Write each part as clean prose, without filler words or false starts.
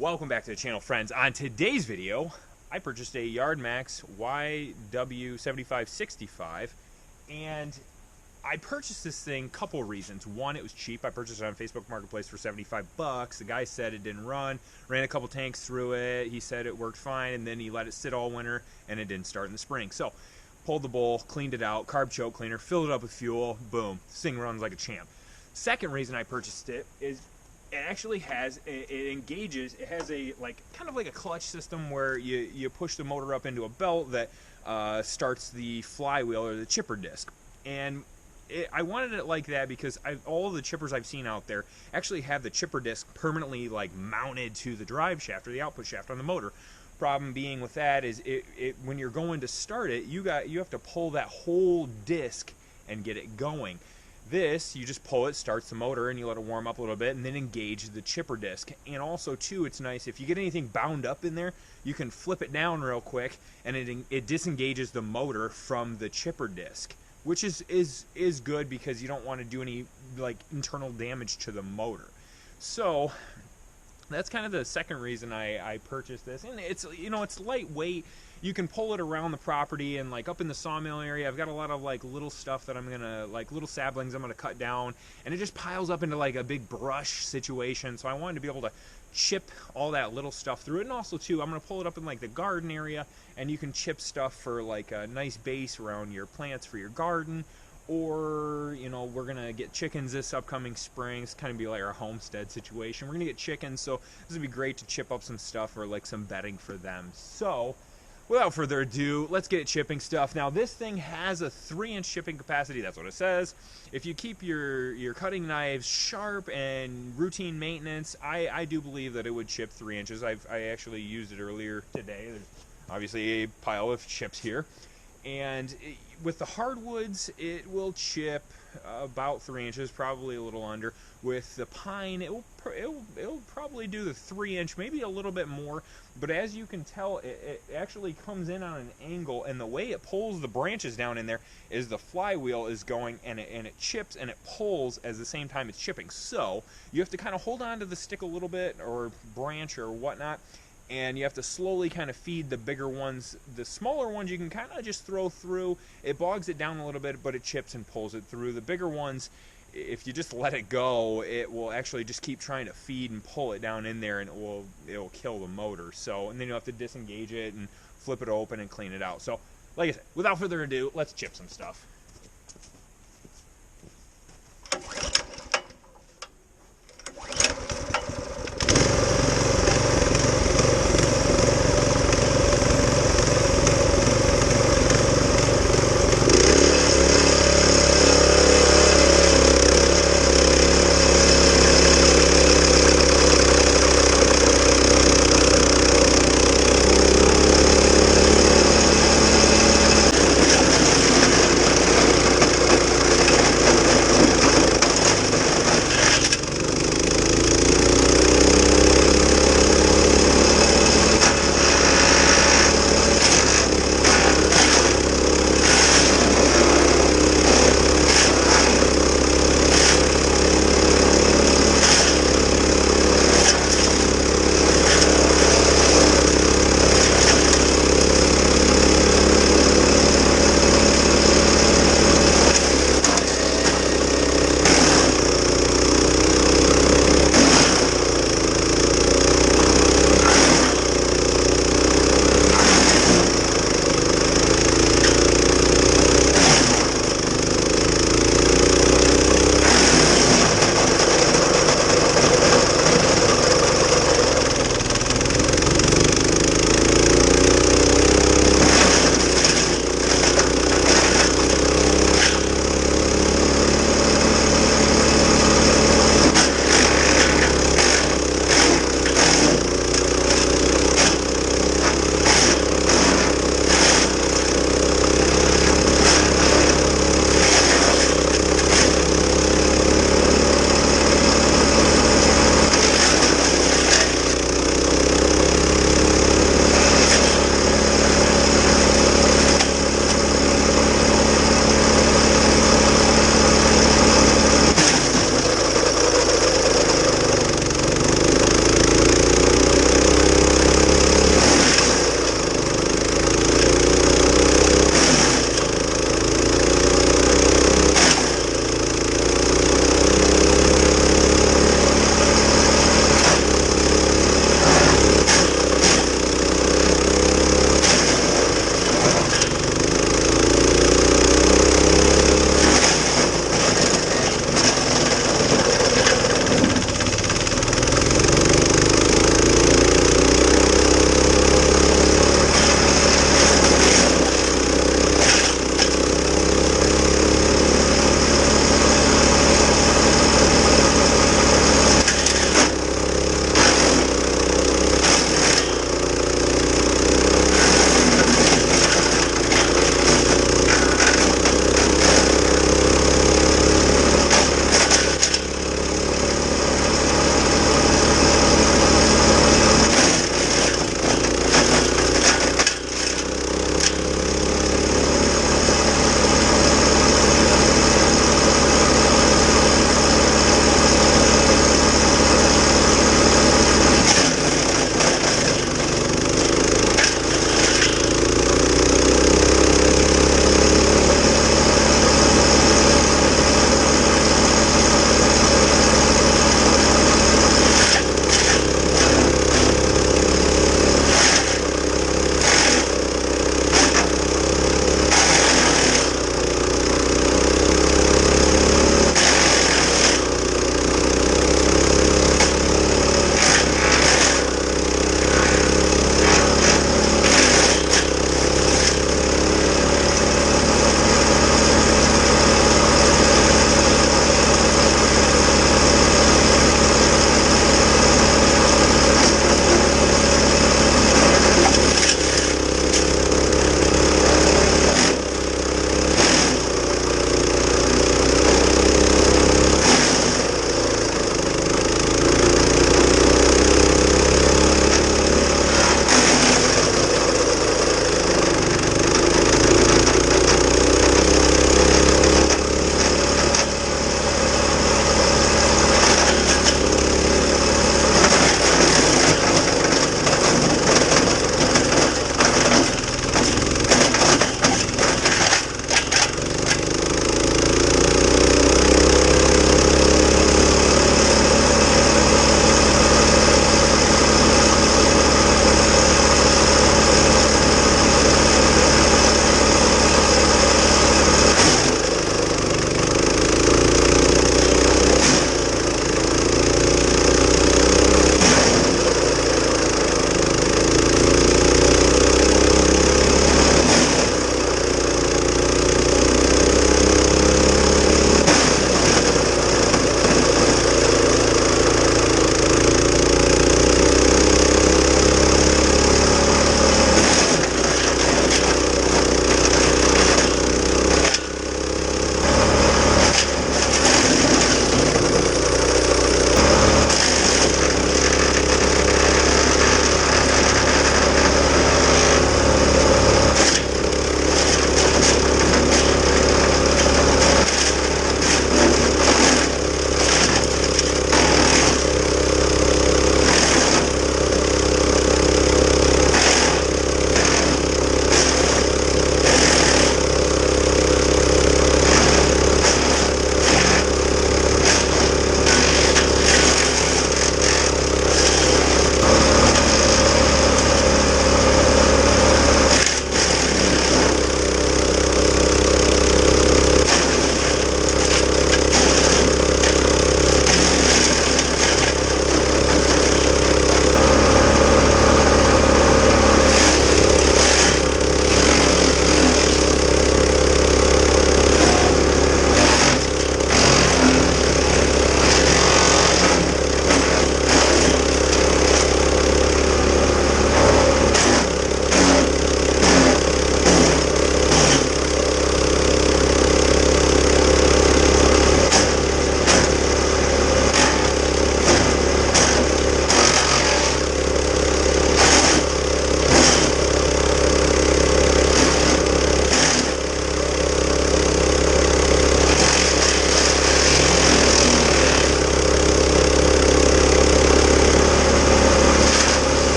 Welcome back to the channel, friends. On today's video, I purchased a Yardmax YW7565, and I purchased this thing a couple reasons. One, it was cheap. I purchased it on Facebook Marketplace for 75 bucks. The guy said it didn't run. Ran a couple tanks through it. He said it worked fine, and then he let it sit all winter, and it didn't start in the spring. So, pulled the bowl, cleaned it out, carb choke cleaner, filled it up with fuel, boom. This thing runs like a champ. Second reason I purchased it is it actually has, it engages, it has a kind of like a clutch system where you push the motor up into a belt that starts the flywheel or the chipper disc. And I wanted it like that because all the chippers I've seen out there actually have the chipper disc permanently mounted to the drive shaft or the output shaft on the motor. Problem being with that is when you're going to start it, you have to pull that whole disc and get it going. This, you just pull it, starts the motor, and you let it warm up a little bit, and then engage the chipper disc. And also, too, it's nice, if you get anything bound up in there, you can flip it down real quick, and it disengages the motor from the chipper disc, which is good because you don't want to do any internal damage to the motor. So that's kind of the second reason I purchased this. And it's lightweight. You can pull it around the property and up in the sawmill area. I've got a lot of little stuff that I'm gonna little saplings I'm gonna cut down, and it just piles up into a big brush situation. So I wanted to be able to chip all that little stuff through it. And also too, I'm gonna pull it up in the garden area, and you can chip stuff for a nice base around your plants for your garden. Or, we're going to get chickens this upcoming spring. It's kind of be like our homestead situation. We're going to get chickens, so this would be great to chip up some stuff or some bedding for them. So, without further ado, let's get chipping stuff. Now, this thing has a 3-inch chipping capacity. That's what it says. If you keep your cutting knives sharp and routine maintenance, I do believe that it would chip 3 inches. I actually used it earlier today. There's obviously a pile of chips here. And with the hardwoods, it will chip about 3 inches, probably a little under. With the pine, it'll probably do the 3-inch, maybe a little bit more. But as you can tell, it actually comes in on an angle, and the way it pulls the branches down in there is the flywheel is going, and it chips and it pulls at the same time it's chipping. So you have to kind of hold on to the stick a little bit, or branch or whatnot. And you have to slowly kind of feed the bigger ones. The smaller ones you can kind of just throw through. It bogs it down a little bit, but it chips and pulls it through. The bigger ones, if you just let it go, it will actually just keep trying to feed and pull it down in there, and it will kill the motor. So, and then you'll have to disengage it and flip it open and clean it out. So, like I said, without further ado, let's chip some stuff.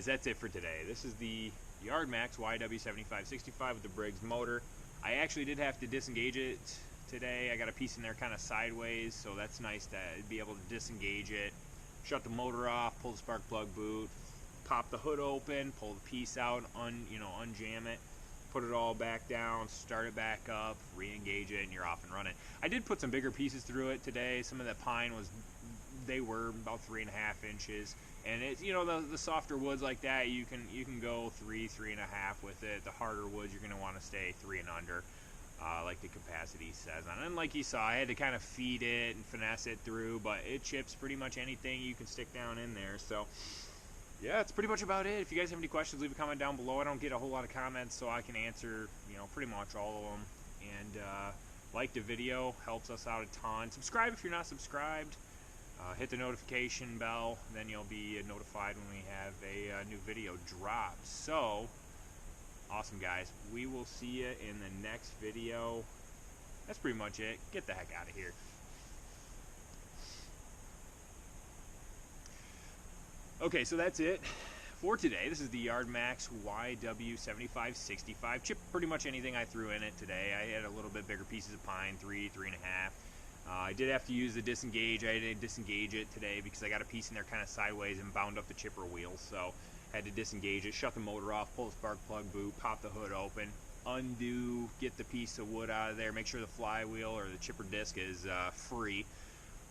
that's it for today. This is the Yardmax YW7565 with the Briggs motor. I actually did have to disengage it today. I got a piece in there kind of sideways, so that's nice to be able to disengage it, shut the motor off, pull the spark plug boot, pop the hood open, pull the piece out, unjam it, put it all back down, start it back up, re-engage it, and you're off and running. I did put some bigger pieces through it today. Some of that pine they were about 3.5 inches, and it's, the softer woods like that, you can go 3.5 with it. The harder woods, you're going to want to stay 3 and under, like the capacity says on it. And like you saw, I had to kind of feed it and finesse it through, but it chips pretty much anything you can stick down in there. So yeah, that's pretty much about it. If you guys have any questions, leave a comment down below. I don't get a whole lot of comments, so I can answer, pretty much all of them. And like the video, helps us out a ton. Subscribe if you're not subscribed. Hit the notification bell, then you'll be notified when we have a new video drop. So, awesome, guys. We will see you in the next video. That's pretty much it. Get the heck out of here. Okay, so that's it for today. This is the Yardmax YW7565. Chipped pretty much anything I threw in it today. I had a little bit bigger pieces of pine, 3.5. I did have to use the disengage. I had to disengage it today because I got a piece in there kind of sideways and bound up the chipper wheel. So had to disengage it, shut the motor off, pull the spark plug boot, pop the hood open, undo, get the piece of wood out of there, make sure the flywheel or the chipper disc is free.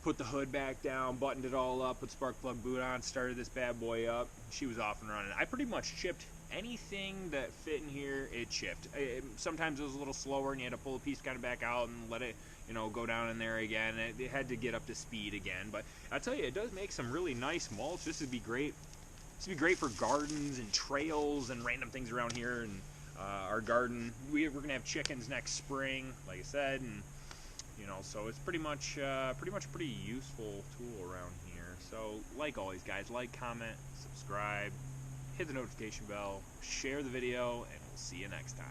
Put the hood back down, buttoned it all up, put spark plug boot on, started this bad boy up. She was off and running. I pretty much chipped anything that fit in here. It chipped. Sometimes it was a little slower and you had to pull the piece kind of back out and let it go down in there again. It had to get up to speed again. But I tell you, it does make some really nice mulch. This would be great. This would be great for gardens and trails and random things around here. And our garden, we're gonna have chickens next spring, like I said, and so it's pretty much a pretty useful tool around here. So like always, guys, like, comment, subscribe, hit the notification bell, share the video, and we'll see you next time.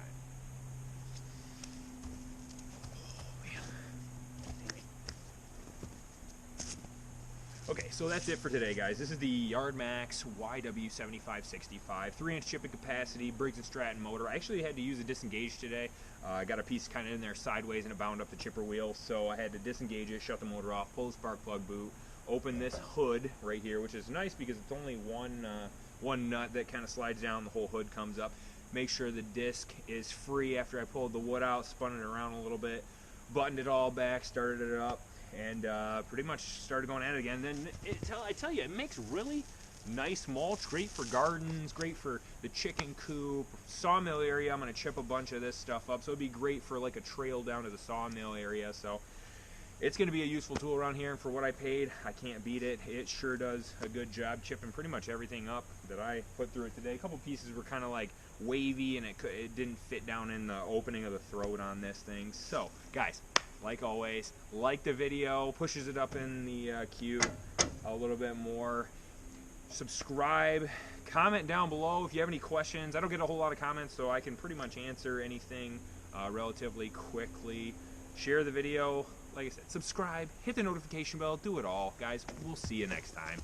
Okay, so that's it for today, guys. This is the Yardmax YW7565, 3-inch chipping capacity, Briggs & Stratton motor. I actually had to use a disengage today. I got a piece kind of in there sideways and it bound up the chipper wheel, so I had to disengage it, shut the motor off, pull the spark plug boot, open this hood right here, which is nice because it's only one nut that kind of slides down, the whole hood comes up. Make sure the disc is free after I pulled the wood out, spun it around a little bit, buttoned it all back, started it up, and pretty much started going at it again. Then I tell you, it makes really nice mulch, great for gardens, great for the chicken coop, sawmill area. I'm going to chip a bunch of this stuff up, so it'd be great for like a trail down to the sawmill area. So it's going to be a useful tool around here, and for what I paid, I can't beat it. It sure does a good job chipping pretty much everything up that I put through it today. A couple pieces were kind of like wavy, and it didn't fit down in the opening of the throat on this thing. So guys, like always, like the video, pushes it up in the queue a little bit more. Subscribe, comment down below if you have any questions. I don't get a whole lot of comments, so I can pretty much answer anything relatively quickly. Share the video, like I said, subscribe, hit the notification bell, do it all. Guys, we'll see you next time.